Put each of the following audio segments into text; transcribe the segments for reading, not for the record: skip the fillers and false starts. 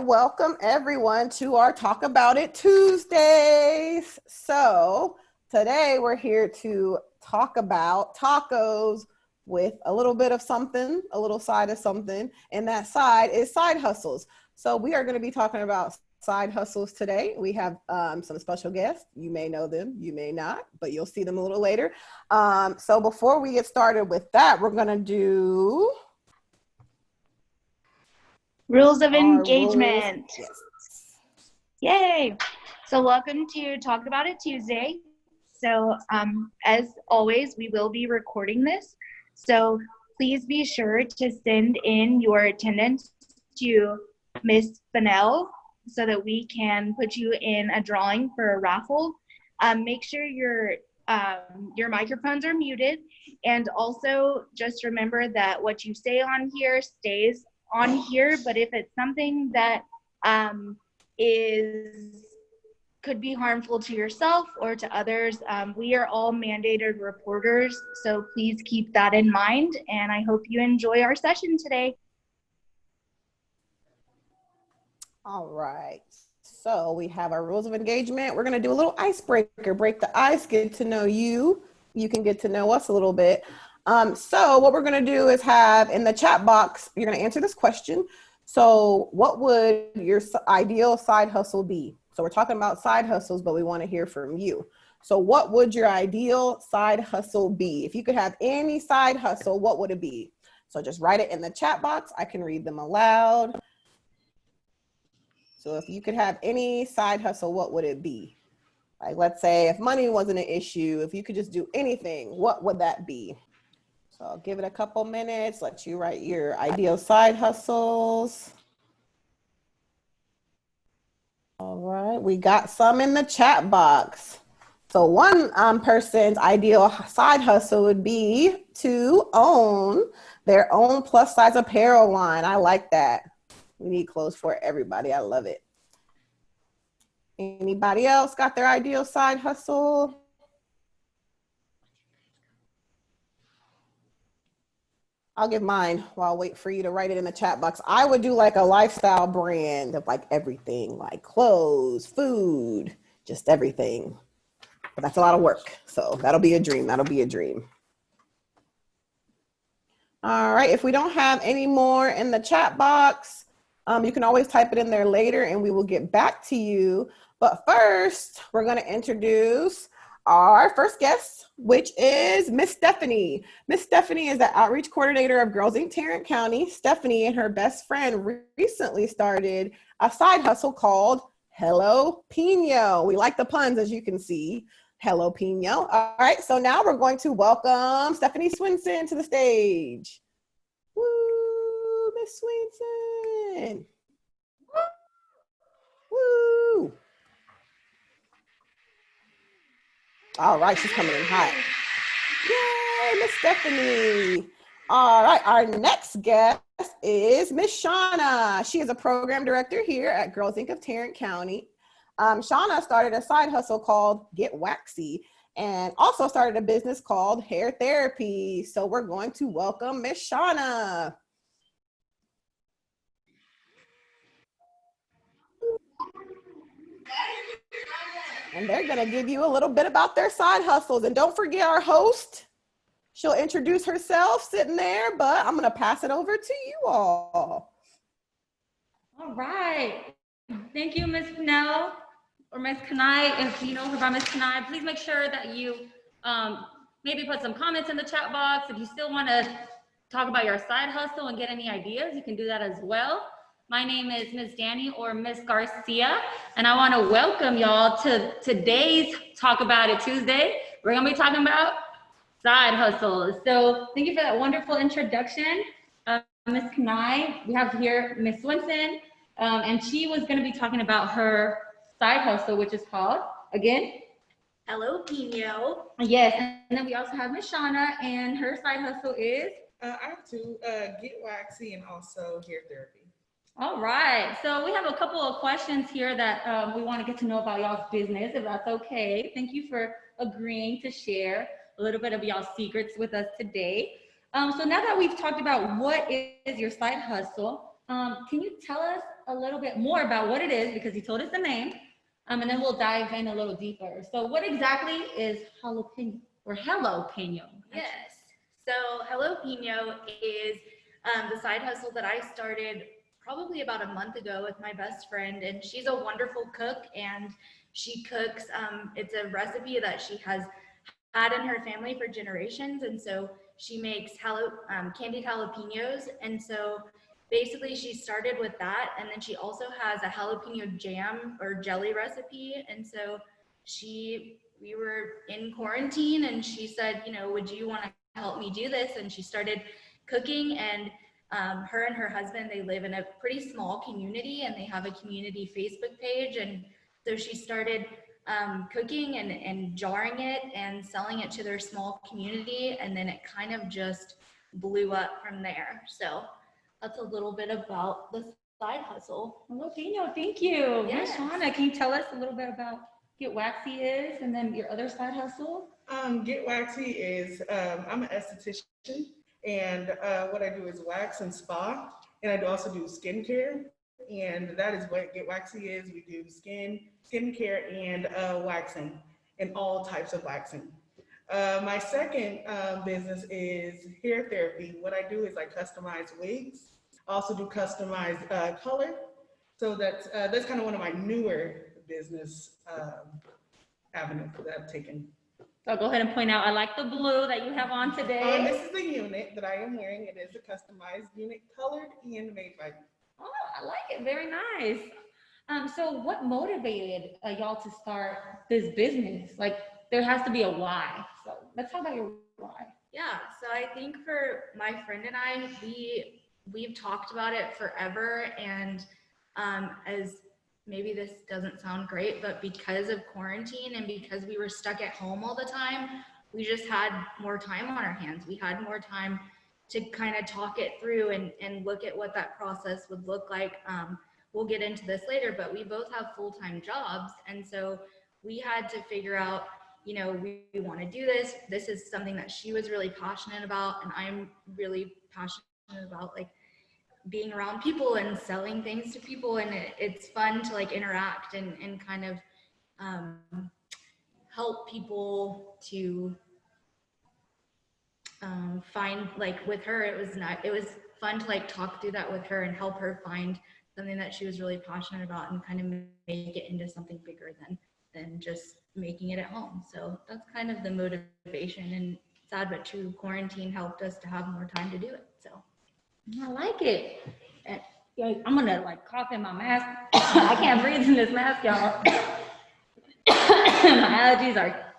welcome everyone to our Talk About It Tuesdays. So today we're here to talk about tacos with a little bit of something, a little side of something, and that side is side hustles. So we are going to be talking about side hustles today. We have some special guests. You may know them, you may not, but you'll see them a little later. So before we get started with that, we're going to do rules of engagement. Yes. Yay. So welcome to Talk About It Tuesday. So as always, we will be recording this. So please be sure to send in your attendance to Miss Fennell so that we can put you in a drawing for a raffle. Make sure your microphones are muted, and also just remember that what you say on here stays on here, but if it's something that could be harmful to yourself or to others, we are all mandated reporters, so please keep that in mind, and I hope you enjoy our session today. All right, so we have our rules of engagement. We're going to do a little icebreaker, break the ice, get to know you. You can get to know us a little bit. So what we're going to do is have in the chat box, you're going to answer this question. So what would your ideal side hustle be? So we're talking about side hustles, but we want to hear from you. So what would your ideal side hustle be? If you could have any side hustle, what would it be? So just write it in the chat box. I can read them aloud. So if you could have any side hustle, what would it be? Like, let's say if money wasn't an issue, if you could just do anything, what would that be? So I'll give it a couple minutes, let you write your ideal side hustles. All right, we got some in the chat box. So one person's ideal side hustle would be to own their own plus size apparel line. I like that. We need clothes for everybody. I love it. Anybody else got their ideal side hustle? I'll give mine while I wait for you to write it in the chat box. I would do like a lifestyle brand of like everything, like clothes, food, just everything. But that's a lot of work. So that'll be a dream. That'll be a dream. All right. If we don't have any more in the chat box, you can always type it in there later and we will get back to you. But first, we're going to introduce our first guest, which is Miss Stephanie. Miss Stephanie is the outreach coordinator of Girls Inc. Tarrant County. Stephanie and her best friend recently started a side hustle called Jalapeno. We like the puns, as you can see. Jalapeno. All right, so now we're going to welcome Stephanie Swinson to the stage. Woo, Miss Swinson. Woo. All right, she's coming in hot. Yay, Miss Stephanie. All right, our next guest is Miss Shauna. She is a program director here at Girls Inc. of Tarrant County. Shauna started a side hustle called Get Waxy and also started a business called Hair Therapy. So we're going to welcome Miss Shauna. And they're going to give you a little bit about their side hustles. And don't forget our host. She'll introduce herself sitting there, but I'm going to pass it over to you all. All right. Thank you, Ms. Fennell or Ms. Kanai. If you know her by Ms. Kanai, please make sure that you maybe put some comments in the chat box. If you still want to talk about your side hustle and get any ideas, you can do that as well. My name is Ms. Danny or Ms. Garcia, and I want to welcome y'all to today's Talk About It Tuesday. We're going to be talking about side hustles. So thank you for that wonderful introduction. Ms. Kanai, we have here Ms. Swinson, and she was going to be talking about her side hustle, which is called, again, Jalapeno. Yes, and then we also have Ms. Shauna, and her side hustle is? I have to Get Waxy and also Hair Therapy. All right, so we have a couple of questions here that we want to get to know about y'all's business, if that's okay. Thank you for agreeing to share a little bit of y'all's secrets with us today. So now that we've talked about what is your side hustle, Can you tell us a little bit more about what it is? Because you told us the name, and then we'll dive in a little deeper. So what exactly is jalapeno or jalapeno? Yes. So Jalapeno is the side hustle that I started probably about a month ago with my best friend, and she's a wonderful cook, and she cooks. It's a recipe that she has had in her family for generations, and so she makes candied jalapenos, and so basically she started with that, and then she also has a jalapeno jam or jelly recipe, and so we were in quarantine, and she said, you know, would you want to help me do this? And she started cooking, and her and her husband, they live in a pretty small community, and they have a community Facebook page, and so she started cooking and jarring it and selling it to their small community, and then it kind of just blew up from there. So that's a little bit about the side hustle. Jalapeno, thank you. Yes. Miss Shauna, can you tell us a little bit about Get Waxy is, and then your other side hustle? Get Waxy is, I'm an esthetician, and what I do is wax and spa, and I also do skincare, and that is what Get Waxy is. We do skincare, and waxing, and all types of waxing. My second business is hair therapy. What I do is I customize wigs. I also do customized color. So that's kind of one of my newer business avenues that I've taken. So I'll go ahead and point out, I like the blue that you have on today. This is the unit that I am wearing. It is a customized unit, colored and made by me. Oh, I like it. Very nice. So what motivated y'all to start this business? Like, there has to be a why. So let's talk about your why. Yeah, so I think for my friend and I, we've talked about it forever, and as maybe this doesn't sound great, but because of quarantine and because we were stuck at home all the time, we just had more time on our hands. We had more time to kind of talk it through and look at what that process would look like. We'll get into this later, but we both have full-time jobs, and so we had to figure out, you know, we want to do this. This is something that she was really passionate about, and I'm really passionate about, like, being around people and selling things to people, and it's fun to like interact and kind of help people to find, like with her, it was fun to like talk through that with her and help her find something that she was really passionate about and kind of make it into something bigger than just making it at home. So that's kind of the motivation, and sad but true, quarantine helped us to have more time to do it. So I like it. And, yeah, I'm gonna like cough in my mask. I can't breathe in this mask, y'all. My allergies are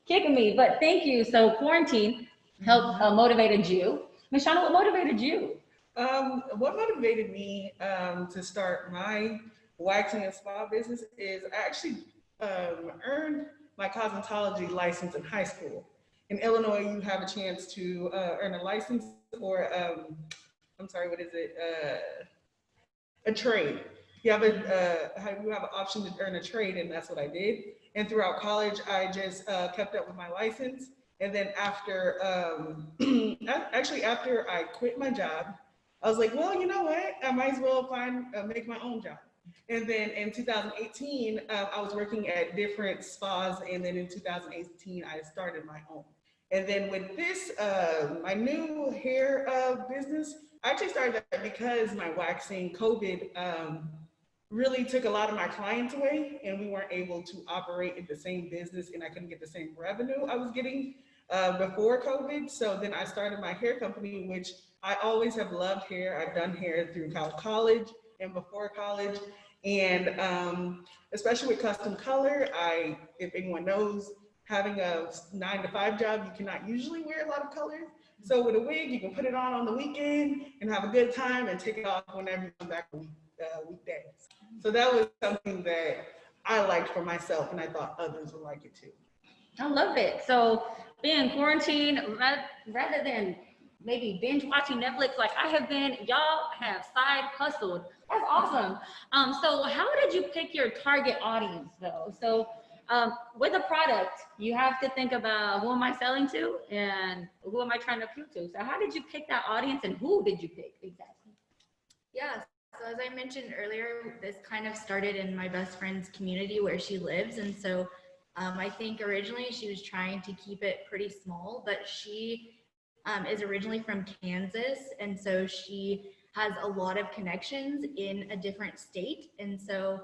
kicking me, but thank you. So quarantine helped motivated you. Miss Shauna, what motivated you? What motivated me to start my waxing and spa business is I actually earned my cosmetology license in high school. In Illinois, you have a chance to earn a license or I'm sorry, what is it? A trade. You have an option to earn a trade, and that's what I did. And throughout college, I just kept up with my license. And then after, after I quit my job, I was like, well, you know what? I might as well make my own job. And then in 2018, I was working at different spas. And then in 2018, I started my own. And then with this, my new hair business, I actually started that because my waxing COVID really took a lot of my clients away, and we weren't able to operate in the same business, and I couldn't get the same revenue I was getting before COVID. So then I started my hair company, which I always have loved hair. I've done hair through college and before college. And especially with custom color, if anyone knows, having a 9-to-5 job, you cannot usually wear a lot of color. So with a wig, you can put it on the weekend and have a good time and take it off whenever you come back weekdays. So that was something that I liked for myself, and I thought others would like it too. I love it. So being quarantined, rather than maybe binge watching Netflix like I have been, y'all have side hustled. That's awesome. So how did you pick your target audience though? So with a product, you have to think about who am I selling to and who am I trying to appeal to? So how did you pick that audience, and who did you pick exactly? yeah, So as I mentioned earlier, this kind of started in my best friend's community where she lives. And so I think originally she was trying to keep it pretty small, but she is originally from Kansas. And so she has a lot of connections in a different state. And so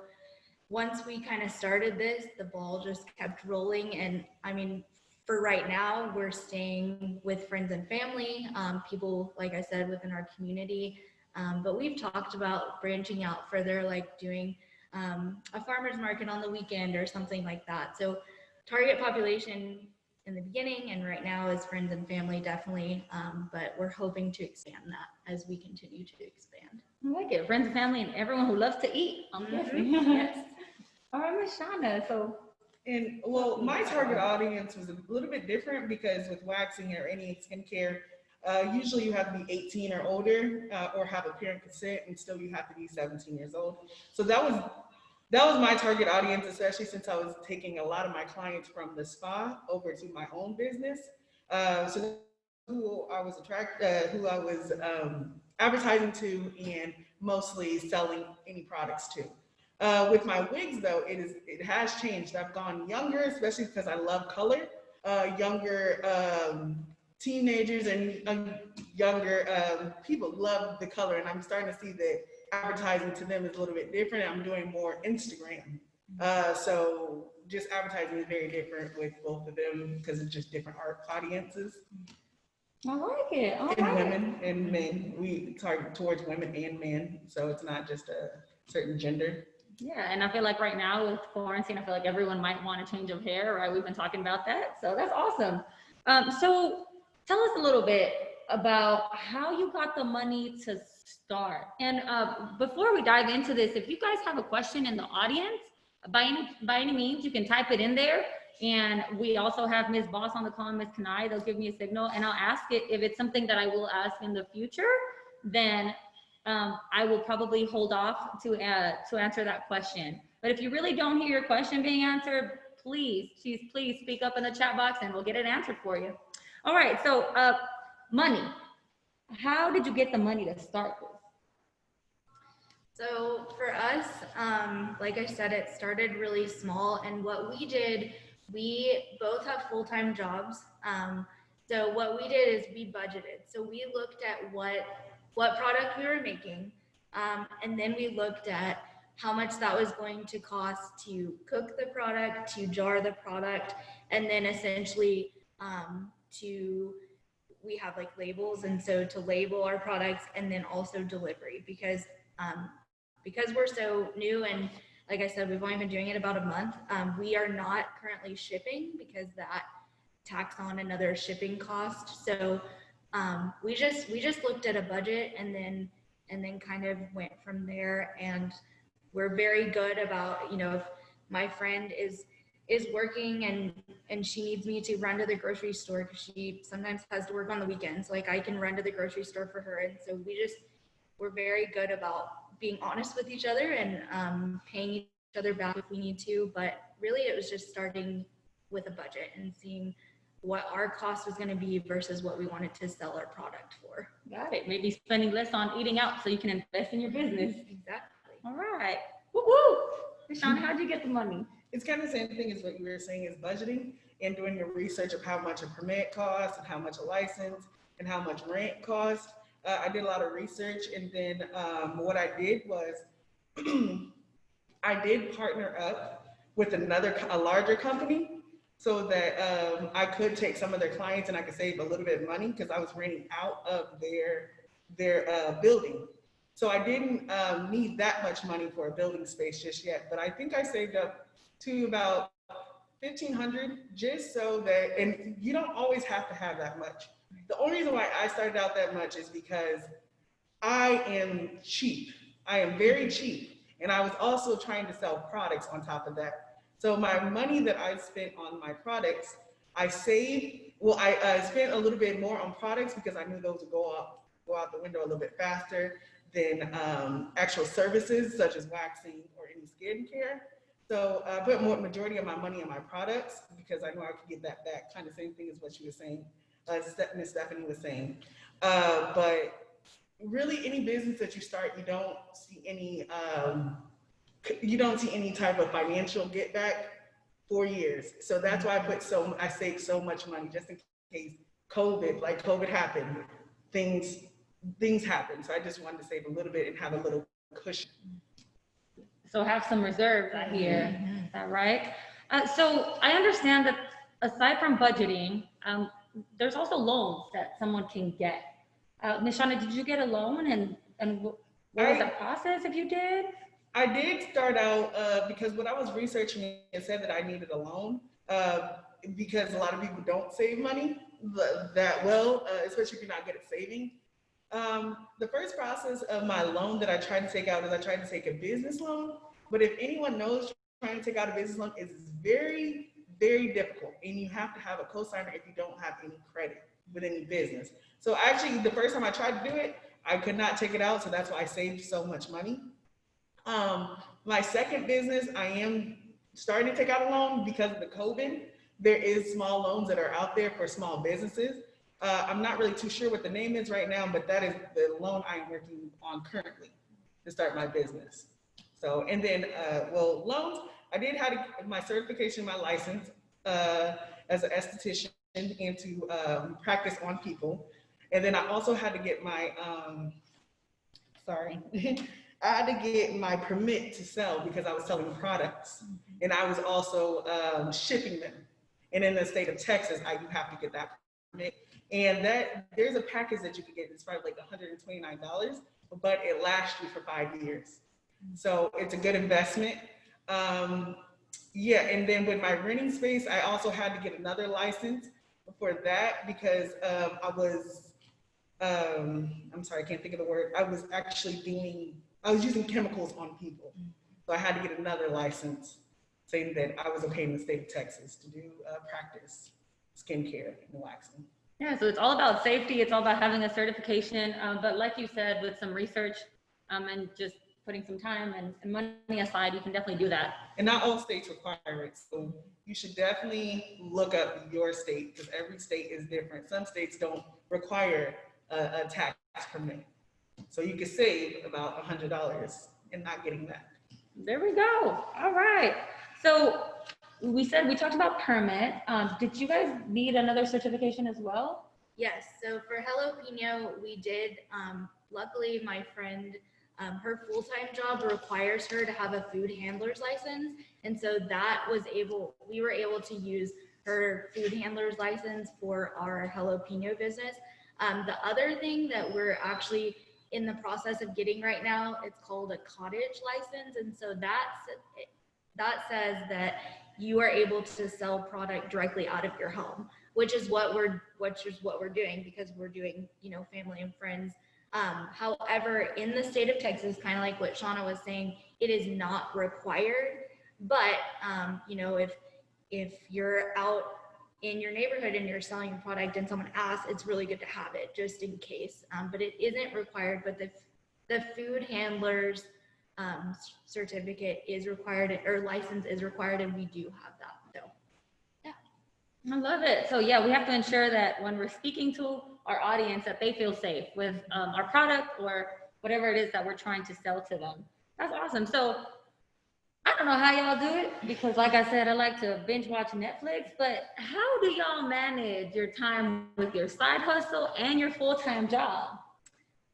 once we kind of started this, the ball just kept rolling. And I mean, for right now, we're staying with friends and family, people, like I said, within our community. But we've talked about branching out further, like doing a farmer's market on the weekend or something like that. So target population in the beginning and right now is friends and family, definitely. But we're hoping to expand that as we continue to expand. I like it. Friends and family and everyone who loves to eat. I'm guessing. Yes. All right, Miss Shauna. So, And well, my target audience was a little bit different because with waxing or any skincare, usually you have to be 18 or older or have a parent consent, and still you have to be 17 years old. So that was my target audience, especially since I was taking a lot of my clients from the spa over to my own business. So who I was advertising to and mostly selling any products to. With my wigs though, it has changed. I've gone younger, especially because I love color. Younger teenagers and younger people love the color, and I'm starting to see that advertising to them is a little bit different. I'm doing more Instagram. So just advertising is very different with both of them because it's just different audiences. I like it. All And right. women and men. We target towards women and men. So it's not just a certain gender. Yeah, and I feel like right now with quarantine, I feel like everyone might want a change of hair, right? We've been talking about that. So that's awesome. So tell us a little bit about how you got the money to start. And before we dive into this, if you guys have a question in the audience, by any means, you can type it in there. And we also have Ms. Boss on the call and Ms. Kanai. They'll give me a signal and I'll ask it. If it's something that I will ask in the future, then I will probably hold off to answer that question. But if you really don't hear your question being answered, please speak up in the chat box and we'll get it answered for you. All right, so money. How did you get the money to start this? So for us, like I said, it started really small, and what we did, we both have full-time jobs. So what we did is we budgeted. So we looked at what product we were making, and then we looked at how much that was going to cost to cook the product, to jar the product, and then essentially we have like labels, and so to label our products, and then also delivery, because we're so new, and like I said, we've only been doing it about a month. We are not currently shipping because that tacks on another shipping cost. So we just looked at a budget and then kind of went from there. And we're very good about, you know, if my friend is working and she needs me to run to the grocery store because she sometimes has to work on the weekends, like I can run to the grocery store for her. And so we're very good about being honest with each other and paying each other back if we need to. But really it was just starting with a budget and seeing what our cost was going to be versus what we wanted to sell our product for. Got it. Maybe spending less on eating out so you can invest in your business. Exactly. All right. Woo-hoo. Sean, how'd you get the money? It's kind of the same thing as what you were saying, is budgeting and doing your research of how much a permit costs and how much a license and how much rent costs. I did a lot of research, and then what I did was I did partner up with a larger company so that I could take some of their clients and I could save a little bit of money because I was renting out of their building. So I didn't need that much money for a building space just yet, but I think I saved up to about $1,500 just so that, and you don't always have to have that much. The only reason why I started out that much is because I am cheap. I am very cheap. And I was also trying to sell products on top of that. So my money that I spent on my products, I saved, well, I spent a little bit more on products because I knew those would go out the window a little bit faster than actual services such as waxing or any skincare. So I put majority of my money on my products because I know I could get that back. Kind of same thing as what you were saying, Miss Stephanie was saying. But really any business that you start, you don't see any type of financial get back for years. So that's why I saved so much money just in case COVID happened, things happen. So I just wanted to save a little bit and have a little cushion. So have some reserves out here. Is that right? So I understand that aside from budgeting, there's also loans that someone can get. Ms. Shauna, did you get a loan, and what was the process if you did? I did start out because when I was researching, it said that I needed a loan because a lot of people don't save money that well, especially if you're not good at saving. The first process of my loan that I tried to take out is I tried to take a business loan. But if anyone knows, trying to take out a business loan is very, very difficult. And you have to have a cosigner if you don't have any credit with any business. So actually, the first time I tried to do it, I could not take it out. So that's why I saved so much money. My second business, I am starting to take out a loan because of the COVID. There is small loans that are out there for small businesses. I'm not really too sure what the name is right now, but that is the loan I'm working on currently to start my business. So, and then, loans, I did have my certification, my license as an esthetician and to practice on people. And then I also had to get my, I had to get my permit to sell because I was selling products and I was also shipping them. And in the state of Texas, you have to get that permit. And there's a package that you can get. It's probably like $129, but it lasts you for 5 years. So it's a good investment. Yeah, and then with my renting space, I also had to get another license for that because I was I can't think of the word. I was using chemicals on people. So I had to get another license saying that I was okay in the state of Texas to do practice skincare and waxing. Yeah, so it's all about safety. It's all about having a certification. But like you said, with some research and just putting some time and money aside, you can definitely do that. And not all states require it. So you should definitely look up your state because every state is different. Some states don't require a tax permit. So you could save about $100 and not getting that. There we go. All right. So we talked about permit. Did you guys need another certification as well? Yes. So for Jalapeno, we did. Luckily, my friend, her full-time job requires her to have a food handler's license. And so we were able to use her food handler's license for our Jalapeno business. The other thing that we're actually in the process of getting right now, it's called a cottage license. And so that says that you are able to sell product directly out of your home, which is what we're doing because we're doing, family and friends. However, in the state of Texas, kind of like what Shauna was saying, it is not required. But, if you're out in your neighborhood and you're selling your product and someone asks, it's really good to have it just in case. But it isn't required, but the food handler's certificate is required or license is required, and we do have that. So, yeah. I love it. So yeah, we have to ensure that when we're speaking to our audience that they feel safe with our product or whatever it is that we're trying to sell to them. That's awesome. So I don't know how y'all do it because like I said, I like to binge watch Netflix, but how do y'all manage your time with your side hustle and your full-time job?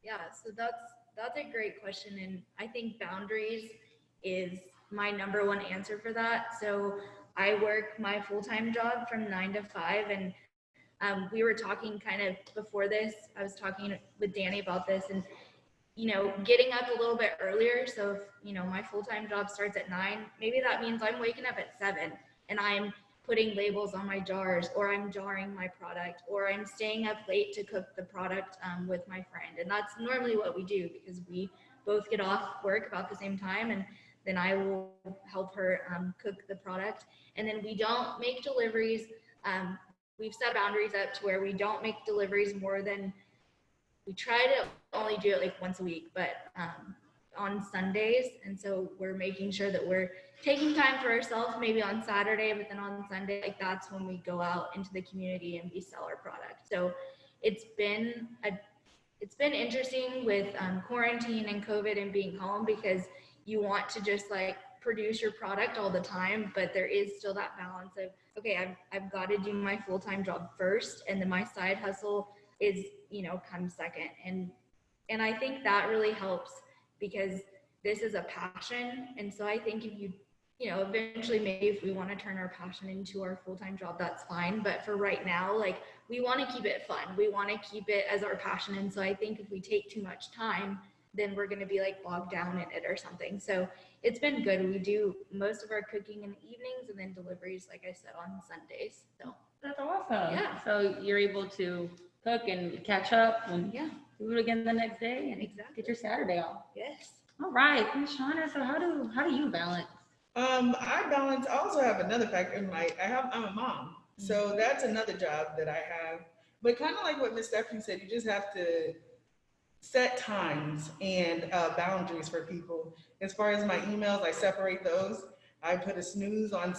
Yeah, so that's a great question. And I think boundaries is my number one answer for that. So I work my full-time job from 9 to 5 and we were talking kind of before this, I was talking with Danny about this and, getting up a little bit earlier. So if, my full-time job starts at 9, maybe that means I'm waking up at 7 and I'm putting labels on my jars or I'm jarring my product or I'm staying up late to cook the product with my friend. And that's normally what we do because we both get off work about the same time and then I will help her cook the product. And then we don't make deliveries. We've set boundaries up to where we don't make deliveries more than, we try to only do it like once a week, but on Sundays. And so we're making sure that we're taking time for ourselves, maybe on Saturday, but then on Sunday, like that's when we go out into the community and we sell our product. So it's been been interesting with quarantine and COVID and being home, because you want to just like produce your product all the time, but there is still that balance of, okay, I've got to do my full-time job first, and then my side hustle is, comes second. And I think that really helps, because this is a passion. And so I think if eventually maybe if we want to turn our passion into our full-time job, that's fine. But for right now, like, we want to keep it fun. We want to keep it as our passion. And so I think if we take too much time, then we're going to be like bogged down in it or something. So it's been good. We do most of our cooking in the evenings, and then deliveries, like I said, on Sundays. So That's awesome. Yeah. So you're able to cook and catch up and yeah, do it again the next day and exactly. get your Saturday off. Yes. All right, Ms. Shauna, so how do you balance? I balance. I also have another factor in I'm a mom, so that's another job that I have. But kind of like what Miss Stephanie said, you just have to set times and boundaries for people. As far as my emails, I separate those. I put a snooze on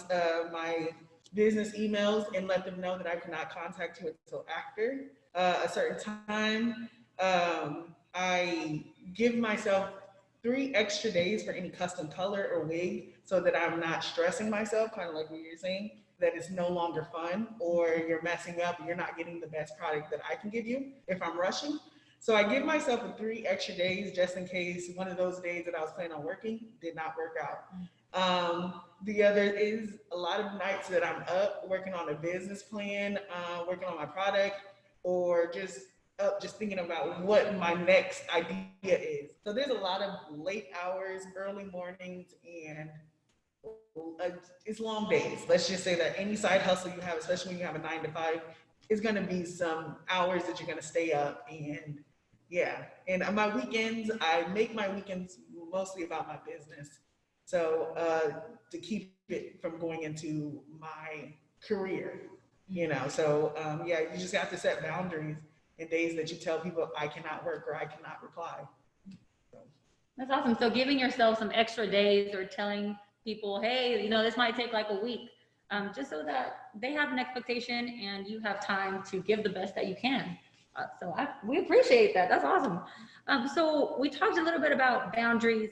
my business emails and let them know that I cannot contact you until after a certain time. I give myself 3 extra days for any custom color or wig, so that I'm not stressing myself, kind of like what you're saying, that it's no longer fun, or you're messing up and you're not getting the best product that I can give you if I'm rushing. So I give myself 3 extra days just in case one of those days that I was planning on working did not work out. The other is a lot of nights that I'm up working on a business plan, working on my product, or just thinking about what my next idea is. So there's a lot of late hours, early mornings, and it's long days. Let's just say that any side hustle you have, especially when you have a 9 to 5, is going to be some hours that you're going to stay up. And yeah, and my weekends, I make my weekends mostly about my business. So to keep it from going into my career, so yeah, you just have to set boundaries in days that you tell people I cannot work or I cannot reply. That's awesome. So giving yourself some extra days, or telling people, hey, this might take like a week, just so that they have an expectation and you have time to give the best that you can. We appreciate that. That's awesome. So we talked a little bit about boundaries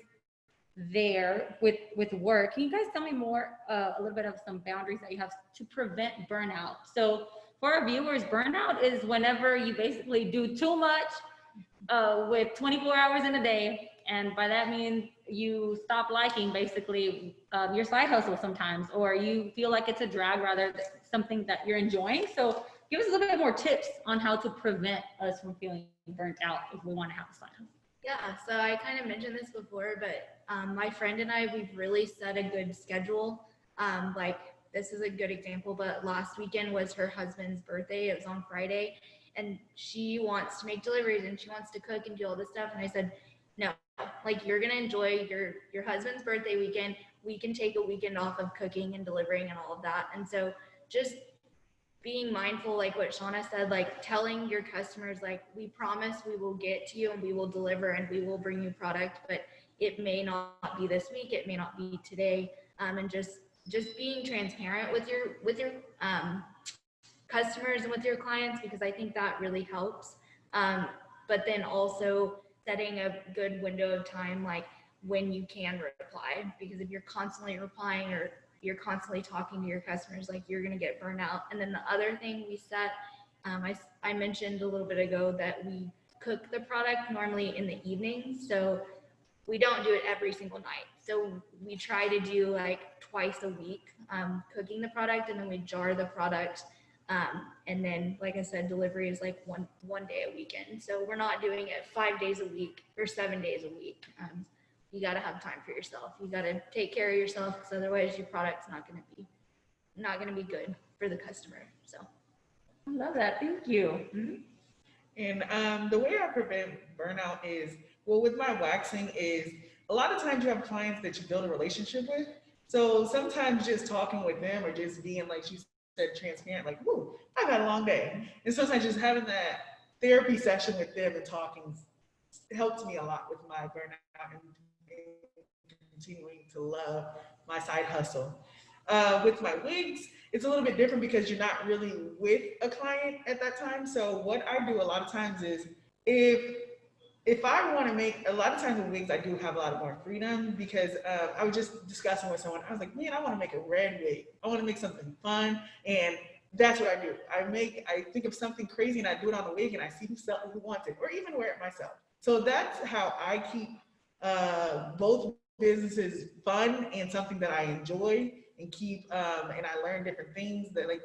there with work. Can you guys tell me more, a little bit of some boundaries that you have to prevent burnout? So for our viewers, burnout is whenever you basically do too much with 24 hours in a day. And by that means you stop liking basically your side hustle sometimes, or you feel like it's a drag rather than something that you're enjoying. So give us a little bit more tips on how to prevent us from feeling burnt out if we want to have a side hustle. Yeah, so I kind of mentioned this before, but my friend and I, we've really set a good schedule. Like, this is a good example, but last weekend was her husband's birthday. It was on Friday, and she wants to make deliveries and she wants to cook and do all this stuff. And I said, no, like, you're gonna enjoy your husband's birthday weekend. We can take a weekend off of cooking and delivering and all of that. And so just being mindful, like what Shauna said, like telling your customers, like, we promise we will get to you and we will deliver and we will bring you product, but it may not be this week, it may not be today. And just being transparent with your customers and with your clients, because I think that really helps. But then also setting a good window of time, like when you can reply, because if you're constantly replying or you're constantly talking to your customers, like, you're going to get burnt out. And then the other thing we set, I mentioned a little bit ago that we cook the product normally in the evening. So we don't do it every single night. So we try to do like twice a week cooking the product, and then we jar the product. And then, like I said, delivery is like one day a weekend. So we're not doing it 5 days a week or 7 days a week. You got to have time for yourself. You got to take care of yourself, because otherwise your product's not going to be good for the customer. So I love that. Thank you. Mm-hmm. And the way I prevent burnout is, well, with my waxing, is a lot of times you have clients that you build a relationship with. So sometimes just talking with them, or just being, like you said, transparent, like, whoo, I've had a long day. And sometimes just having that therapy session with them and talking helps me a lot with my burnout and continuing to love my side hustle. With my wigs, it's a little bit different because you're not really with a client at that time. So what I do a lot of times is, if if I want to make, a lot of times with wigs, I do have a lot of more freedom because I was just discussing with someone. I was like, man, I want to make a red wig. I want to make something fun. And that's what I do. I think of something crazy and I do it on a wig and I see who wants it or even wear it myself. So that's how I keep both businesses fun and something that I enjoy and keep, and I learn different things that like,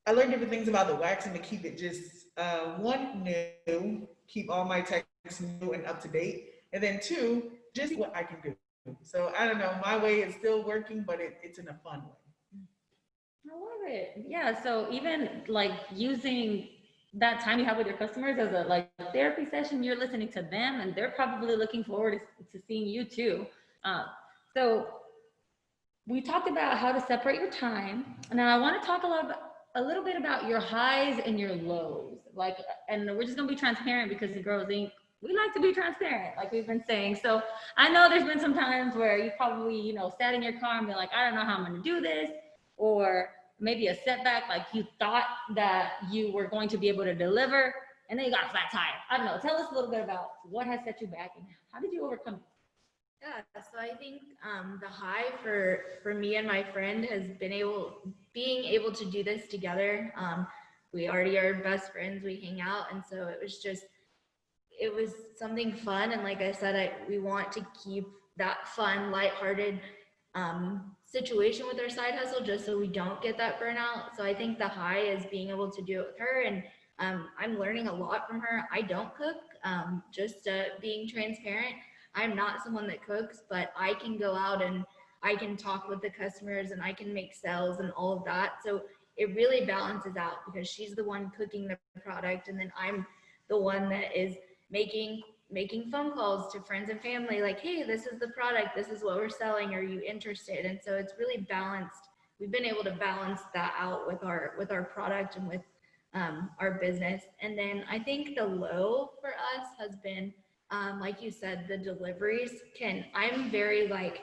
I learned different things about the waxing to keep it just one, new, keep all my techniques new and up to date, and then two, just what I can do. So I don't know, my way is still working, but it's in a fun way. I love it. Yeah. So even like using that time you have with your customers as a like therapy session, you're listening to them, and they're probably looking forward to seeing you too. Um, so we talked about how to separate your time. Now I want to talk a little bit about your highs and your lows. Like, and we're just gonna be transparent because the Girls Inc. We like to be transparent, like we've been saying. So I know there's been some times where you probably, sat in your car and been like, I don't know how I'm gonna do this, or maybe a setback, like you thought that you were going to be able to deliver, and then you got a flat tire. I don't know. Tell us a little bit about what has set you back and how did you overcome it? Yeah, so I think the high for me and my friend has been being able to do this together. We already are best friends. We hang out, and so it was something fun. And like I said, we want to keep that fun, lighthearted situation with our side hustle, just so we don't get that burnout. So I think the high is being able to do it with her, and I'm learning a lot from her. I don't cook, just being transparent. I'm not someone that cooks, but I can go out and I can talk with the customers and I can make sales and all of that. So it really balances out because she's the one cooking the product, and then I'm the one that is making phone calls to friends and family like, hey, this is the product, this is what we're selling, are you interested? And so it's really balanced. We've been able to balance that out with our product and with our business. And then I think the low for us has been, like you said, the deliveries I'm very like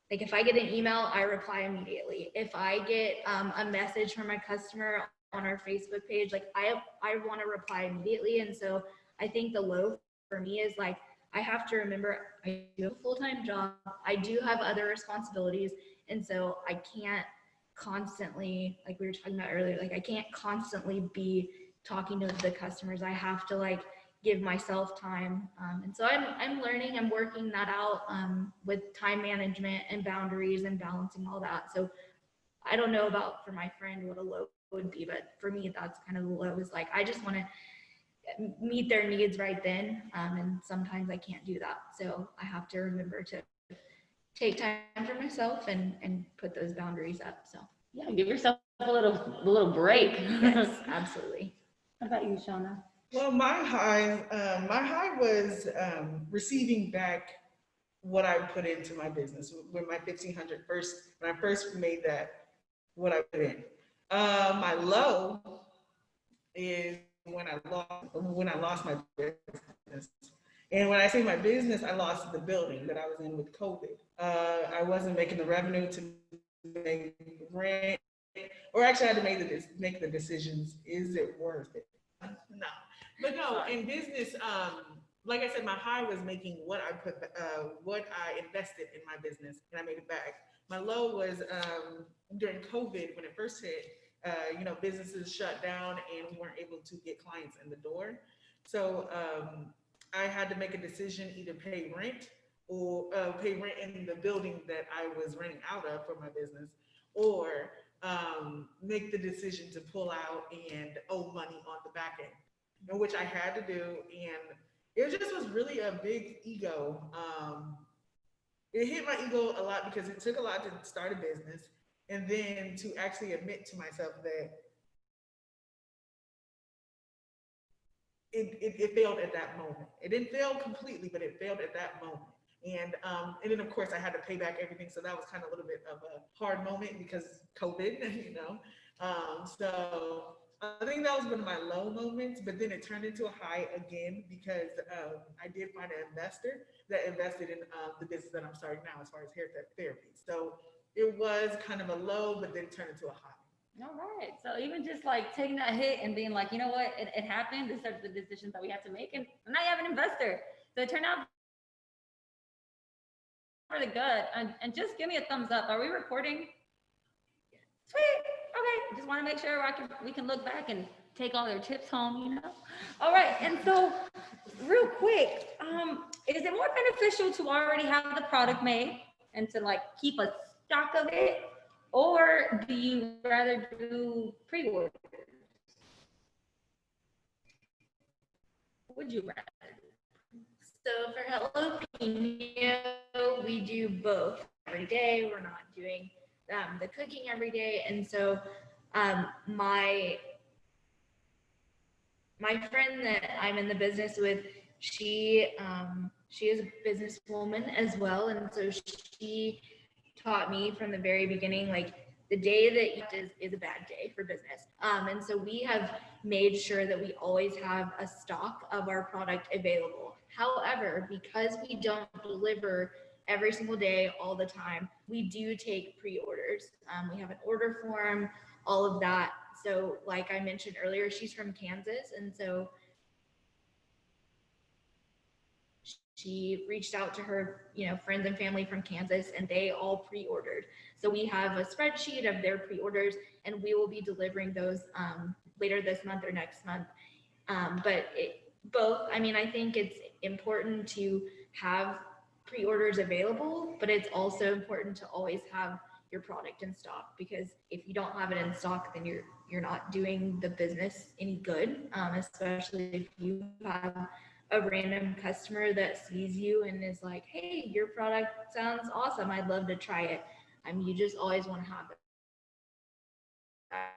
if I get an email, I reply immediately. If I get a message from a customer on our Facebook page, like I want to reply immediately. And so I think the low for me is like, I have to remember I do have a full-time job. I do have other responsibilities. And so I can't constantly, like we were talking about earlier, like I can't constantly be talking to the customers. I have to like give myself time. And so I'm learning, I'm working that out with time management and boundaries and balancing all that. So I don't know about for my friend what a low would be, but for me, that's kind of the low is like, I just want to meet their needs right then. And sometimes I can't do that. So I have to remember to take time for myself and put those boundaries up. So yeah, give yourself a little break. Yes, absolutely. How about you, Shauna? Well, my high was receiving back what I put into my business with my 1,500 when I first made that, what I put in. My low is when I lost my business. And when I say my business, I lost the building that I was in with COVID. I wasn't making the revenue to make rent, or actually I had to make the decisions. Is it worth it? No. But no, in business, like I said, my high was making what I invested in my business, and I made it back. My low was during COVID when it first hit. Businesses shut down and we weren't able to get clients in the door. So I had to make a decision: either pay rent or pay rent in the building that I was renting out of for my business, or make the decision to pull out and owe money on the back end, which I had to do. And it just was really a big ego. It hit my ego a lot because it took a lot to start a business, and then to actually admit to myself that it failed at that moment. It didn't fail completely, but it failed at that moment. And then of course I had to pay back everything. So that was kind of a little bit of a hard moment because COVID, So I think that was one of my low moments, but then it turned into a high again because I did find an investor that invested in the business that I'm starting now as far as hair therapy. So it was kind of a low, but then turned into a high. All right. So even just like taking that hit and being like, you know what, it happened. These are the decisions that we have to make. And now you have an investor. So it turned out really good. And just give me a thumbs up. Are we recording? Sweet. Okay. Just want to make sure we can look back and take all their tips home, you know? All right. And so real quick, is it more beneficial to already have the product made and to like keep a stock of it? Or do you rather do pre-order? Would you rather? So for Jalapeno, we do both every day. We're not doing the cooking every day. And so my friend that I'm in the business with, she is a businesswoman as well. And so she taught me from the very beginning, like the day that is a bad day for business. And so we have made sure that we always have a stock of our product available. However, because we don't deliver every single day, all the time, we do take pre-orders. We have an order form, all of that. So like I mentioned earlier, she's from Kansas. And so she reached out to her, friends and family from Kansas, and they all pre-ordered. So we have a spreadsheet of their pre-orders, and we will be delivering those later this month or next month. But I think it's important to have pre-orders available, but it's also important to always have your product in stock, because if you don't have it in stock, then you're not doing the business any good, especially if you have a random customer that sees you and is like, hey, your product sounds awesome, I'd love to try it. You just always want to have that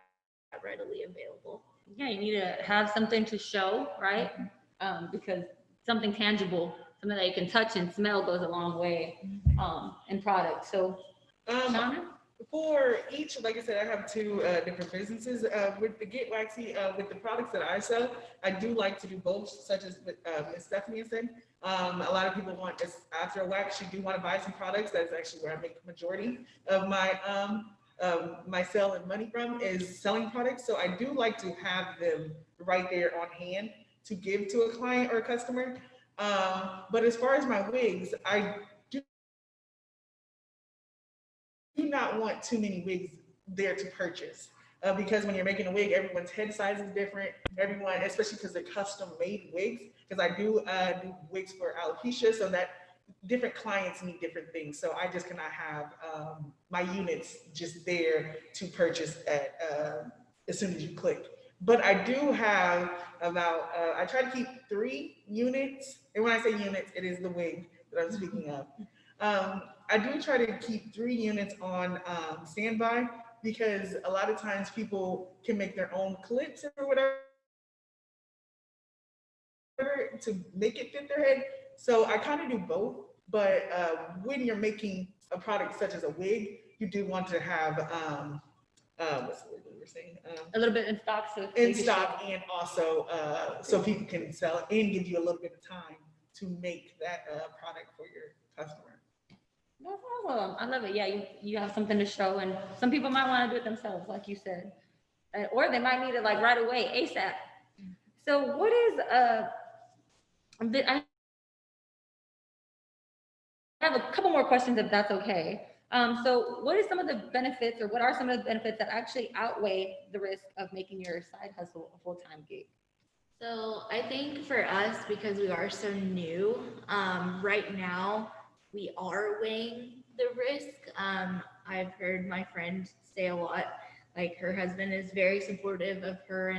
readily available. Yeah, you need to have something to show, right? Because something tangible, something that you can touch and smell goes a long way in product. So, Shauna? For each, like I said, I have two different businesses. With the Get Waxy, with the products that I sell, I do like to do both, such as Ms. Stephanie said. A lot of people want, after a wax, you do want to buy some products. That's actually where I make the majority of my sale and money from, is selling products. So I do like to have them right there on hand to give to a client or a customer. But as far as my wigs, I do not want too many wigs there to purchase, because when you're making a wig, everyone's head size is different. Everyone, especially because they're custom made wigs, because I do wigs for alopecia, so that different clients need different things. So I just cannot have my units just there to purchase at as soon as you click. But I do have about, I try to keep 3 units. And when I say units, it is the wig that I'm speaking of. I do try to keep 3 units on standby, because a lot of times people can make their own clips or whatever to make it fit their head. So I kind of do both. But when you're making a product such as a wig, you do want to have what's the word we were saying? A little bit in stock, in stock, and also so people can sell it and give you a little bit of time to make that product for your customer. That's awesome. I love it. Yeah, you have something to show, and some people might want to do it themselves, like you said, or they might need it like right away, ASAP. So what is I have a couple more questions, if that's okay. So what is some of the benefits, or what are some of the benefits that actually outweigh the risk of making your side hustle a full-time gig? So I think for us, because we are so new, right now we are weighing the risk. I've heard my friend say a lot, like her husband is very supportive of her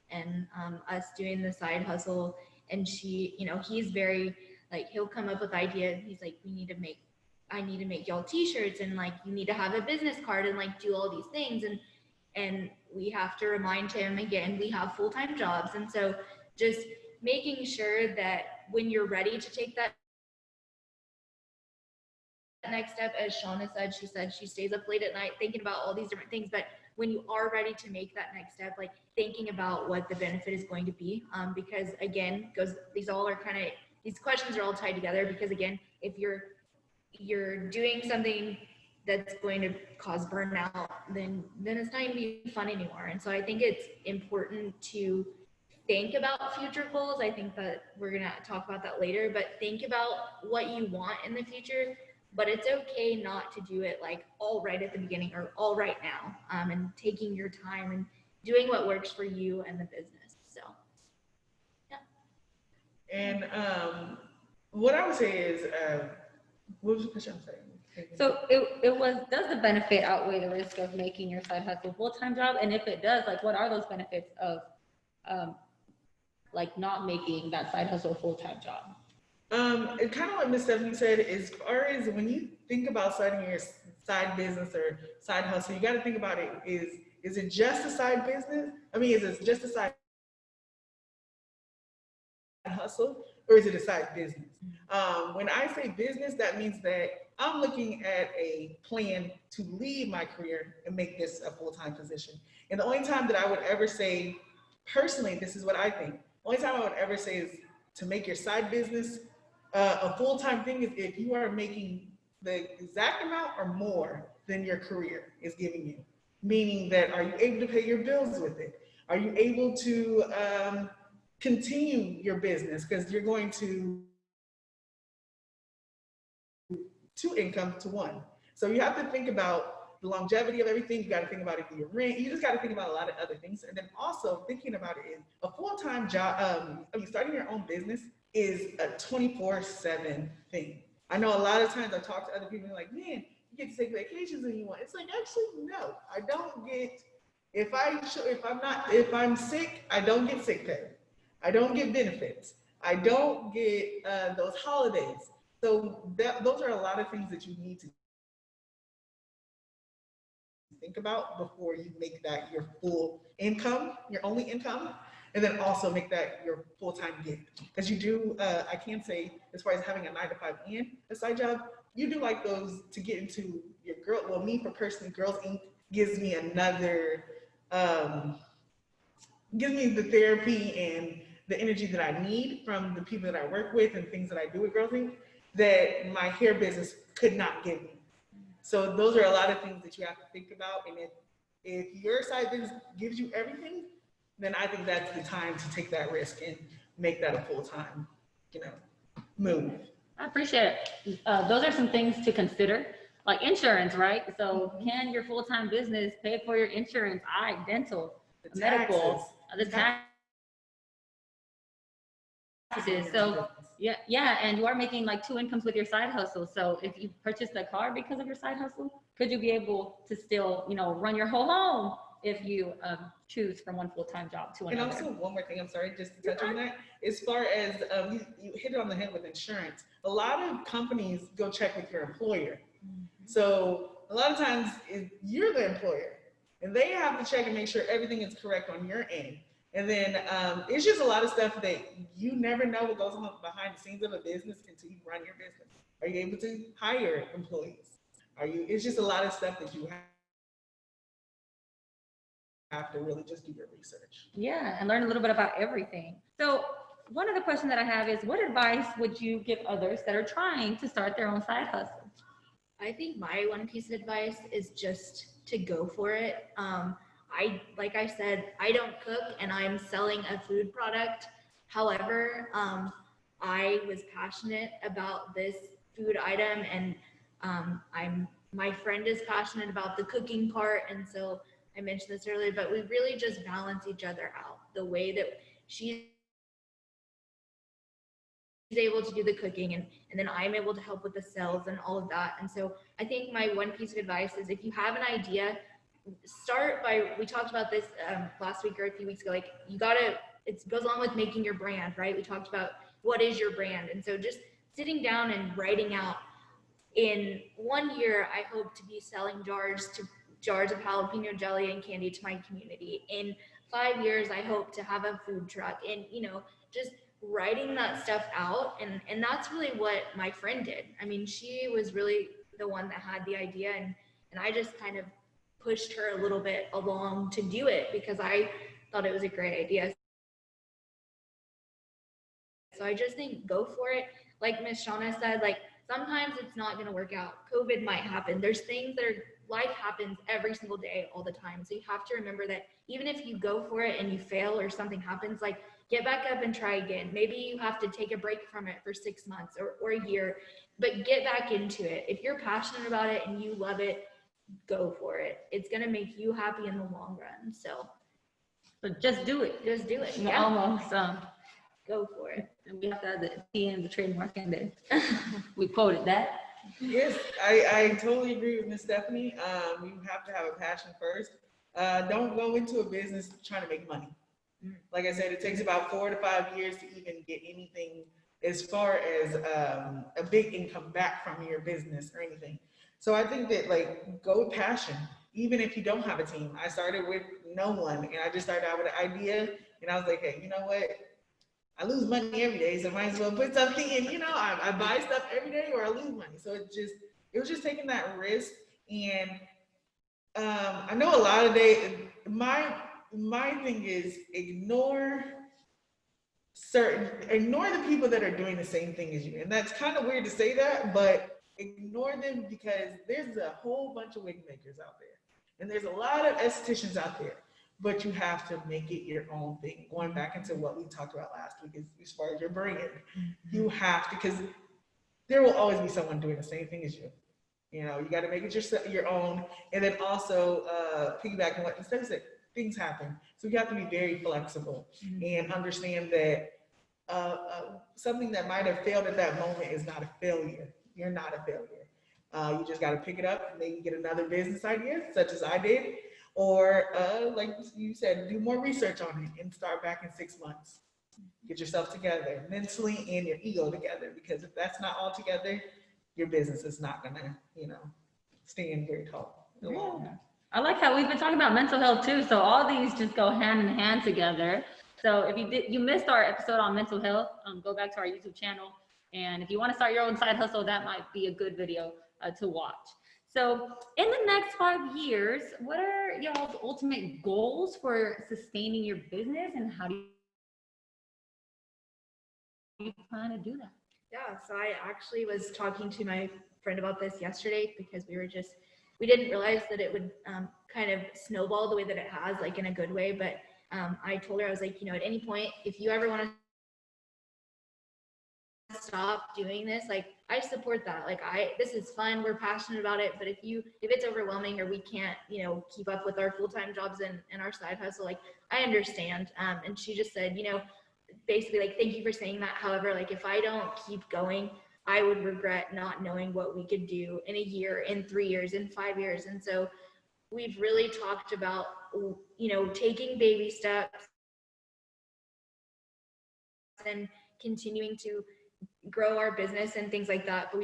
and us doing the side hustle. And she, he's very, like, he'll come up with ideas. He's like, I need to make y'all t-shirts, and like, you need to have a business card, and like do all these things. And we have to remind him, again, we have full-time jobs. And so just making sure that when you're ready to take that next step, as Shauna said, she stays up late at night thinking about all these different things. But when you are ready to make that next step, like thinking about what the benefit is going to be, because again, these questions are all tied together, because again, if you're doing something that's going to cause burnout, then it's not going to be fun anymore. And so I think it's important to think about future goals. I think that we're going to talk about that later, but think about what you want in the future. But it's okay not to do it like all right at the beginning or all right now, and taking your time and doing what works for you and the business. So, yeah. And what I would say is, what was the question I'm saying? So it was, does the benefit outweigh the risk of making your side hustle a full-time job? And if it does, like, what are those benefits of, like, not making that side hustle a full-time job? And kind of what Miss Stephanie said, as far as when you think about starting your side business or side hustle, you got to think about it, is it just a side business? I mean, is it just a side hustle, or is it a side business? When I say business, that means that I'm looking at a plan to leave my career and make this a full-time position. And the only time that I would ever say, personally, this is what I think, only time I would ever say is to make your side business a full-time thing is if you are making the exact amount or more than your career is giving you. Meaning that, are you able to pay your bills with it? Are you able to continue your business? Because you're going to two income to one. So you have to think about the longevity of everything. You got to think about it for your rent. You just got to think about a lot of other things. And then also thinking about it is a full-time job. Starting your own business is a 24/7 thing. I know a lot of times I talk to other people and like, man, you get to take vacations when you want. It's like, actually, no, I don't get. If I'm sick, I don't get sick pay. I don't get benefits. I don't get those holidays. So those are a lot of things that you need to think about before you make that your full income, your only income, and then also make that your full-time gig. Because you do, I can say, as far as having a 9-to-5 and a side job, you do like those to get into your girl. Well, me for personally, Girls Inc. gives me another, gives me the therapy and the energy that I need from the people that I work with and things that I do with Girls Inc. that my hair business could not give me. So those are a lot of things that you have to think about. And if your side business gives you everything, then I think that's the time to take that risk and make that a full-time, move. I appreciate it. Those are some things to consider, like insurance, right? So can your full-time business pay for your insurance, eye, dental, The medical, taxes. the taxes? So yeah, and you are making like 2 incomes with your side hustle. So if you purchased a car because of your side hustle, could you be able to still, run your whole home if you choose from one full-time job to another? And also one more thing, I'm sorry, just to touch on that, as far as you hit it on the head with insurance, a lot of companies go check with your employer. So a lot of times you're the employer and they have to check and make sure everything is correct on your end. And then it's just a lot of stuff that you never know what goes on behind the scenes of a business until you run your business. Are you able to hire employees? It's just a lot of stuff that you have to really just do your research. Yeah, and learn a little bit about everything. So one of the questions that I have is, what advice would you give others that are trying to start their own side hustle? I think my one piece of advice is just to go for it. Like I said, I don't cook and I'm selling a food product. However, I was passionate about this food item, and my friend is passionate about the cooking part. And so I mentioned this earlier, but we really just balance each other out. The way that she's able to do the cooking and then I'm able to help with the sales and all of that. And so I think my one piece of advice is, if you have an idea, start by, we talked about this last week or a few weeks ago, like it goes along with making your brand, right? We talked about what is your brand. And so just sitting down and writing out, in 1 year, I hope to be selling jars of jalapeno jelly and candy to my community. In 5 years, I hope to have a food truck, and just writing that stuff out. And that's really what my friend did. I mean, she was really the one that had the idea, and I just kind of pushed her a little bit along to do it because I thought it was a great idea. So I just think go for it. Like Miss Shauna said, like, sometimes it's not going to work out. COVID might happen. There's things that are, life happens every single day, all the time. So you have to remember that even if you go for it and you fail or something happens, like get back up and try again. Maybe you have to take a break from it for 6 months or a year, but get back into it. If you're passionate about it and you love it, go for it. It's going to make you happy in the long run. So just do it. just do it. You know, Yeah. almost. Go for it. And we have to have the T and the trademark in there. We quoted that. Yes, I totally agree with Miss Stephanie. You have to have a passion first. Don't go into a business trying to make money. Like I said, it takes about 4 to 5 years to even get anything as far as a big income back from your business or anything. So I think that like go with passion, even if you don't have a team. I started with no one, and I just started out with an idea, and I was like, hey, you know what? I lose money every day, so I might as well put something in, I buy stuff every day or I lose money. So it was just taking that risk. And I know a lot of my thing is ignore the people that are doing the same thing as you. And that's kind of weird to say that, but ignore them, because there's a whole bunch of wig makers out there. And there's a lot of estheticians out there. But you have to make it your own thing. Going back into what we talked about last week, as far as your brand, you have to, because there will always be someone doing the same thing as you. You got to make it your own. And then also piggyback on what Steph said, things happen. So you have to be very flexible and understand that something that might have failed at that moment is not a failure. You're not a failure. You just got to pick it up, maybe get another business idea, such as I did. Or like you said, do more research on it and start back in 6 months. Get yourself together mentally and your ego together, because if that's not all together, your business is not gonna, stand very tall. Yeah. I like how we've been talking about mental health too. So all these just go hand in hand together. So if you missed our episode on mental health, go back to our YouTube channel. And if you want to start your own side hustle, that might be a good video to watch. So in the next 5 years, what are y'all's ultimate goals for sustaining your business, and how do you plan to do that? Yeah, so I actually was talking to my friend about this yesterday, because we didn't realize that it would kind of snowball the way that it has, like in a good way. But I told her, I was like, at any point, if you ever want to stop doing this, like I support that. Like this is fun, we're passionate about it, but if it's overwhelming or we can't keep up with our full-time jobs and our side hustle, like I understand. And she just said, basically like, thank you for saying that, however, like if I don't keep going, I would regret not knowing what we could do in a year, in 3 years, in 5 years. And so we've really talked about taking baby steps and continuing to grow our business and things like that. But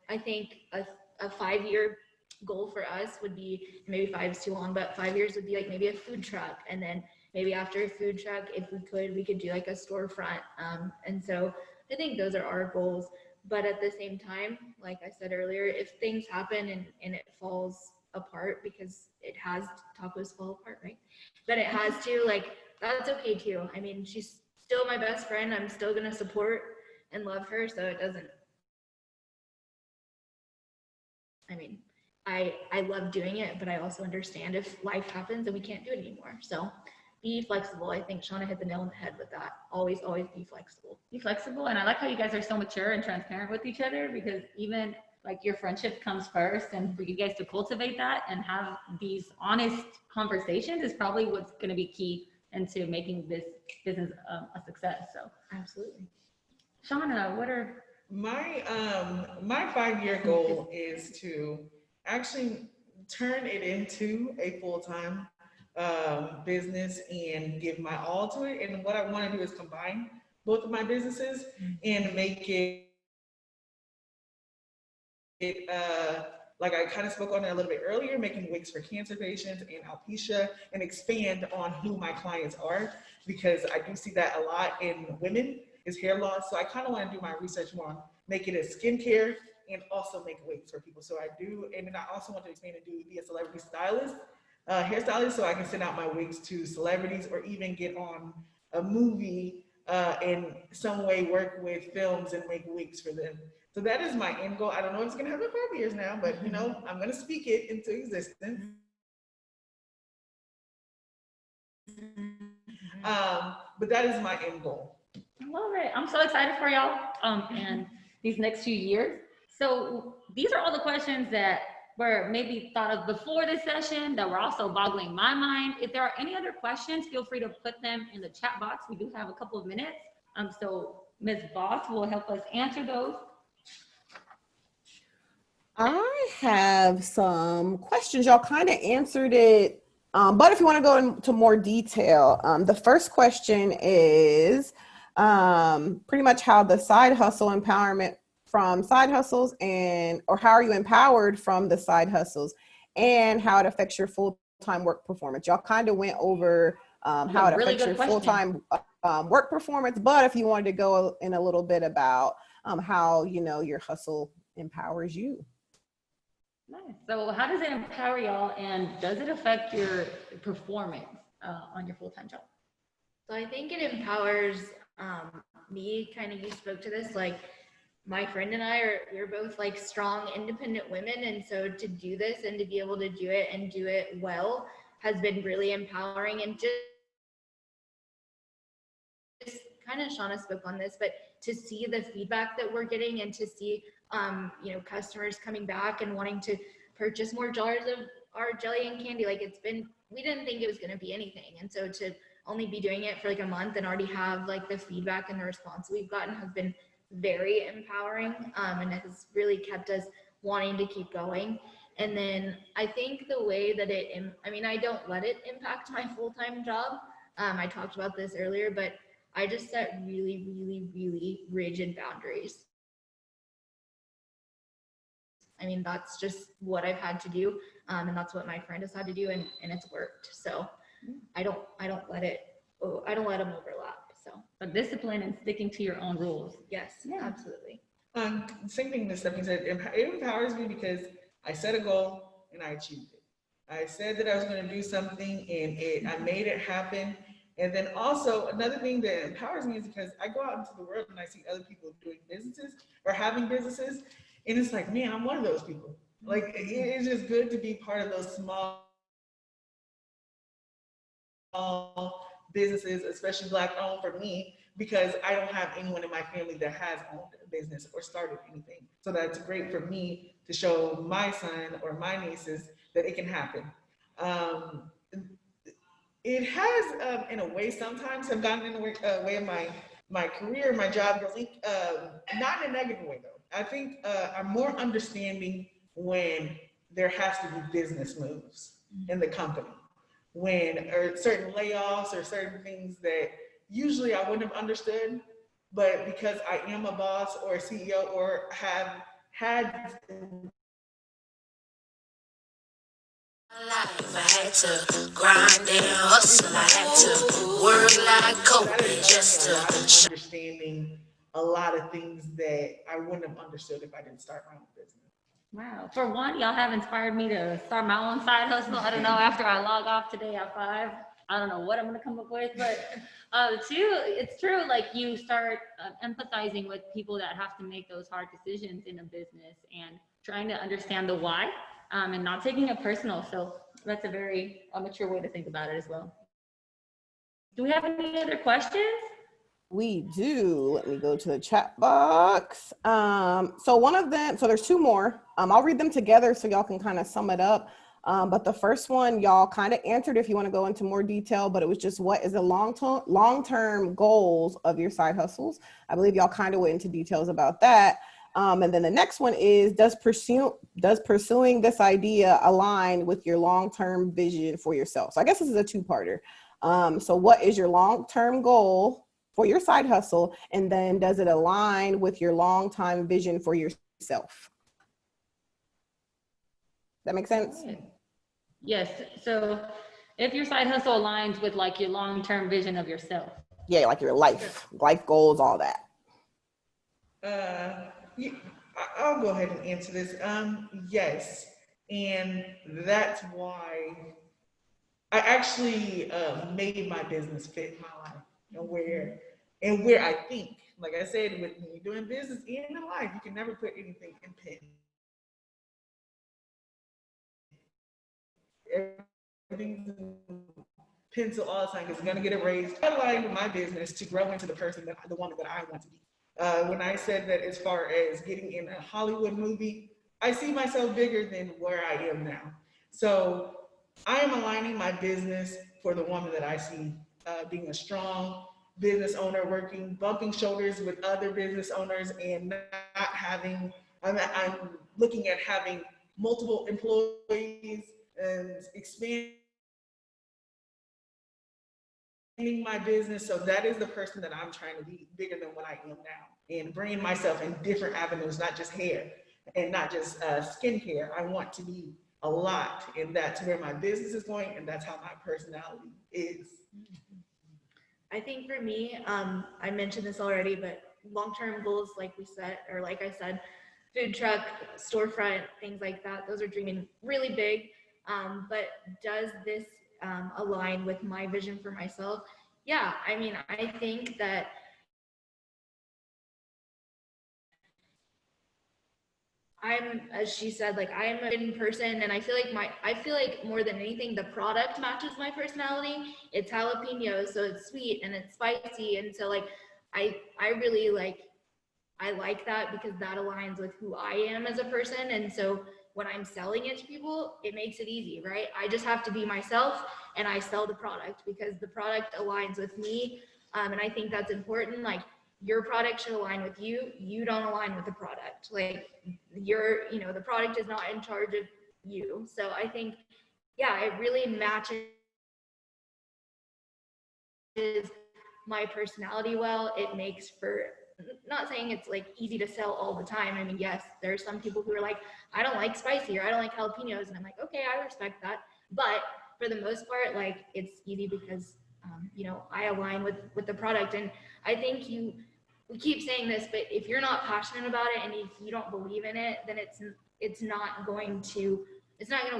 I think a 5-year goal for us would be, maybe 5 is too long, but 5 years would be like maybe a food truck. And then maybe after a food truck, if we could do like a storefront. And so I think those are our goals. But at the same time, like I said earlier, if things happen and it falls apart, because it has, tacos fall apart, right? But it has to, like, that's okay too. I mean, she's still my best friend. I'm still going to support and love her. So it doesn't, I mean, I love doing it, but I also understand if life happens and we can't do it anymore. So be flexible. I think Shauna hit the nail on the head with that. Always be flexible. Be flexible. And I like how you guys are so mature and transparent with each other, because even like your friendship comes first, and for you guys to cultivate that and have these honest conversations is probably what's going to be key into making this business a success. So absolutely. Shauna, what are my 5-year goal is to actually turn it into a full-time business and give my all to it. And what I want to do is combine both of my businesses and make it like I kind of spoke on it a little bit earlier, making wigs for cancer patients and alopecia, and expand on who my clients are, because I do see that a lot in women is hair loss. So I kind of want to do my research more on make it a skincare and also make wigs for people. So I do, and then I also want to expand and be a celebrity stylist, hairstylist, so I can send out my wigs to celebrities or even get on a movie in some way work with films and make wigs for them. So that is my end goal. I don't know if it's gonna happen in 5 years now, but you know, I'm gonna speak it into existence. But that is my end goal. I love it. I'm so excited for y'all and these next few years. So these are all the questions that were maybe thought of before this session that were also boggling my mind. If there are any other questions, feel free to put them in the chat box. We do have a couple of minutes. So Ms. Boss will help us answer those. I have some questions. Y'all kind of answered it, but if you want to go into more detail, the first question is pretty much how the side hustle empowerment from side hustles or how are you empowered from the side hustles and how it affects your full-time work performance. Y'all kind of went over how it affects your full-time work performance, but if you wanted to go in a little bit about how, you know, your hustle empowers you. Nice. So how does it empower y'all and does it affect your performance on your full-time job? So I think it empowers me, kind of, you spoke to this, like my friend and we're both like strong, independent women. And so to do this and to be able to do it and do it well has been really empowering. And just kind of Shauna spoke on this, but to see the feedback that we're getting and to see you know, customers coming back and wanting to purchase more jars of our jelly and candy, like we didn't think it was going to be anything. And so to only be doing it for like a month and already have like the feedback and the response we've gotten has been very empowering, and it has really kept us wanting to keep going. And then I think the way that I don't let it impact my full-time job. I talked about this earlier, but I just set really, really, really rigid boundaries. I mean, that's just what I've had to do. And that's what my friend has had to do, and it's worked. So I don't let them overlap. So but discipline and sticking to your own rules. yes, yeah, absolutely. Same thing that Stephanie said. It empowers me because I set a goal and I achieved it. I said that I was going to do something and I made it happen. And then also another thing that empowers me is because I go out into the world and I see other people doing businesses or having businesses. And it's like, man, I'm one of those people. Like, it's just good to be part of those small businesses, especially Black owned for me, because I don't have anyone in my family that has owned a business or started anything. So that's great for me to show my son or my nieces that it can happen. It has, in a way, sometimes have gotten in the way of my career, my job, not in a negative way though. I think I'm more understanding when there has to be business moves in the company, when or certain layoffs or certain things that usually I wouldn't have understood, but because I am a boss or a CEO or have had life, I had to grind and hustle. I had to work like Kobe just to understanding a lot of things that I wouldn't have understood if I didn't start my own business. Wow. For one, y'all have inspired me to start my own side hustle. I don't know, after I log off today at 5, I don't know what I'm going to come up with, but two, it's true. Like you start empathizing with people that have to make those hard decisions in a business and trying to understand the why and not taking it personal. So that's a very mature way to think about it as well. Do we have any other questions? We do. Let me go to the chat box. So one of them, so there's 2 more. I'll read them together so y'all can kind of sum it up. But the first one, y'all kind of answered if you want to go into more detail, but it was just what is the long-term goals of your side hustles? I believe y'all kind of went into details about that. And then the next one is, does pursuing this idea align with your long-term vision for yourself? So I guess this is a 2-parter. So what is your long-term goal for your side hustle? And then does it align with your long-time vision for yourself? That make sense? Yes. So if your side hustle aligns with like your long-term vision of yourself. Yeah, like your life goals, all that. Yeah, I'll go ahead and answer this. Yes, and that's why I actually made my business fit my life and where and where I think. Like I said, when you're doing business and in life, you can never put anything in pen. Everything's in pencil all the time because it's going to get erased. I align my business to grow into the person that the woman that I want to be. When I said that as far as getting in a Hollywood movie, I see myself bigger than where I am now. So I am aligning my business for the woman that I see being a strong business owner, bumping shoulders with other business owners and not having, I'm looking at having multiple employees and expanding my business. So that is the person that I'm trying to be, bigger than what I am now, and bringing myself in different avenues, not just hair and not just skincare. I want to be a lot, and that's where my business is going, and that's how my personality is. I think for me, I mentioned this already, but long-term goals, like we said, or like I said, food truck, storefront, things like that, those are dreaming really big. But does this align with my vision for myself? Yeah, I mean, I think that I'm, as she said, like I'm a hidden person, and I feel like more than anything, the product matches my personality. It's jalapeno, so it's sweet and it's spicy, and so like I really I like that because that aligns with who I am as a person, and so when I'm selling it to people, it makes it easy, right? I just have to be myself, and I sell the product because the product aligns with me, and I think that's important. Like your product should align with you. You don't align with the product. Like the product is not in charge of you. So I think, yeah, it really matches my personality well. It makes for, not saying it's like easy to sell all the time. I mean, yes, there are some people who are like, I don't like spicy or I don't like jalapenos. And I'm like, okay, I respect that. But for the most part, like it's easy because, I align with the product. And I think we keep saying this, but if you're not passionate about it and if you don't believe in it, then it's not going to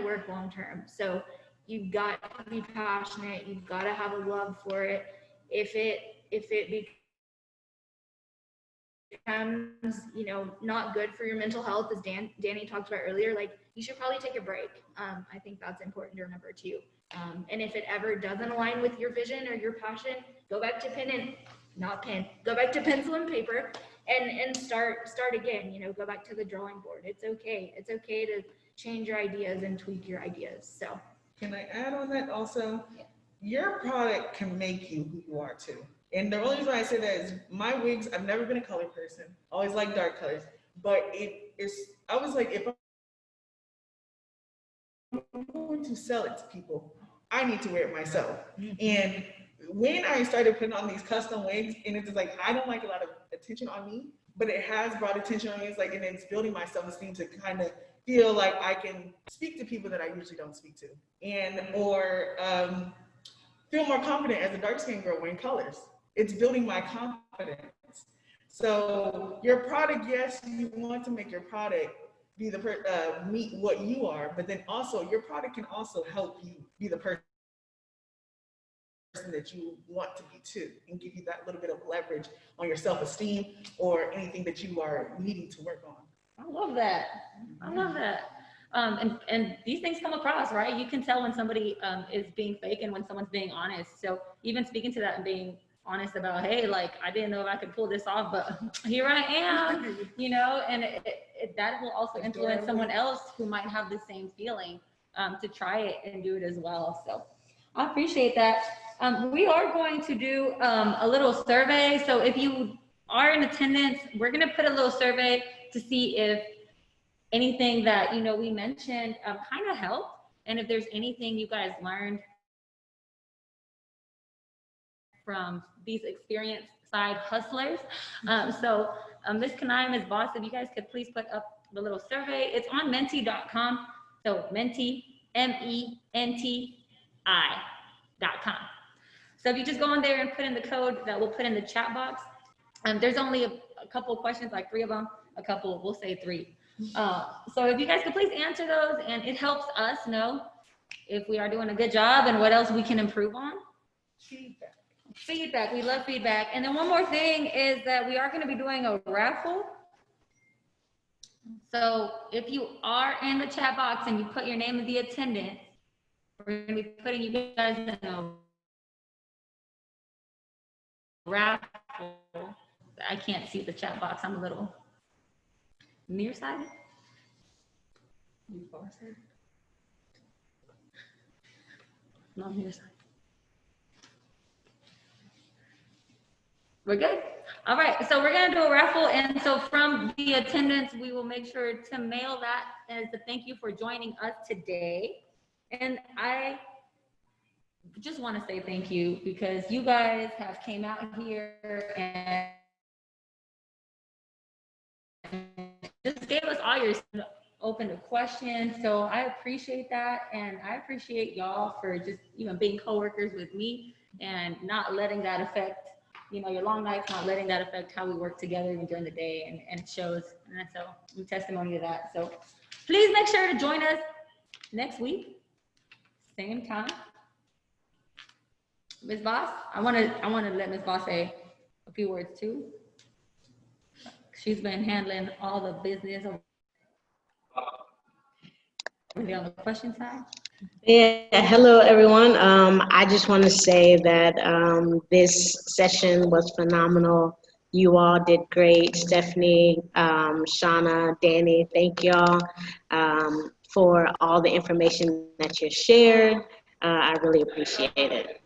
work long term. So you've got to be passionate. You've got to have a love for it. If it becomes, not good for your mental health, as Danny talked about earlier, like you should probably take a break. I think that's important to remember too. And if it ever doesn't align with your vision or your passion, go back to go back to pencil and paper and start again, go back to the drawing board. It's okay. It's okay to change your ideas and tweak your ideas. So can I add on that also? Yeah. Your product can make you who you are too. And the only reason I say that is my wigs, I've never been a color person. Always like dark colors. But I was like, if I'm going to sell it to people, I need to wear it myself. Mm-hmm. And when I started putting on these custom wigs, and it's like, I don't like a lot of attention on me, but it has brought attention on me. It's like, and it's building my self-esteem to kind of feel like I can speak to people that I usually don't speak to, or feel more confident as a dark-skinned girl wearing colors. It's building my confidence. So your product, yes, you want to make your product be meet what you are, but then also your product can also help you be the person that you want to be too, and give you that little bit of leverage on your self-esteem or anything that you are needing to work on. I love that. I love that. And these things come across, right? You can tell when somebody is being fake and when someone's being honest. So even speaking to that and being honest about, hey, like, I didn't know if I could pull this off, but here I am, and that will also influence someone else who might have the same feeling to try it and do it as well. So I appreciate that. We are going to do a little survey. So if you are in attendance, we're going to put a little survey to see if anything that, we mentioned kind of helped. And if there's anything you guys learned from these experienced side hustlers. So Ms. Kanai, Ms. Boss, if you guys could please put up the little survey. It's on menti.com. So menti, MENTI.com. So if you just go on there and put in the code that we'll put in the chat box, there's only a couple of questions, like 3 of them, we'll say 3. So if you guys could please answer those, and it helps us know if we are doing a good job and what else we can improve on. feedback. We love feedback. And then one more thing is that we are going to be doing a raffle. So if you are in the chat box and you put your name in the attendance, we're going to be putting you guys in a raffle. I can't see the chat box. I'm a little nearsighted. Farsighted. No, nearsighted. We're good. All right, so we're gonna do a raffle, and so from the attendance, we will make sure to mail that as a thank you for joining us today. And I just want to say thank you because you guys have came out here and just gave us all your open to questions. So I appreciate that, and I appreciate y'all for just even being coworkers with me and not letting that affect, you know, your long nights, not letting that affect how we work together even during the day, and it shows. And so I'm testimony to that. So please make sure to join us next week, same time. Ms. Boss, I want to let Ms. Boss say a few words too. She's been handling all the business over there on the question side. Yeah, hello everyone. I just want to say that this session was phenomenal. You all did great. Stephanie, Shauna, Danny, thank y'all for all the information that you shared. I really appreciate it.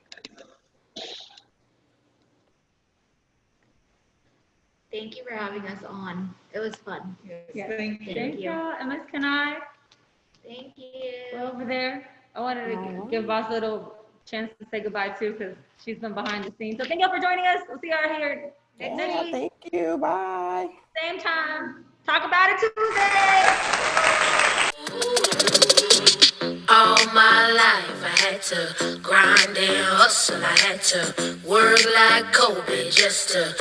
Thank you for having us on. It was fun. Yes. Thank you. Thank y'all. And Ms. Kanai, Thank you. over there. I wanted to give Boss a little chance to say goodbye too, because she's been behind the scenes. So thank y'all for joining us. We'll see y'all here next week. Thank you. Bye. Same time. Talk about it Tuesday. All my life I had to grind and hustle. I had to work like Kobe just to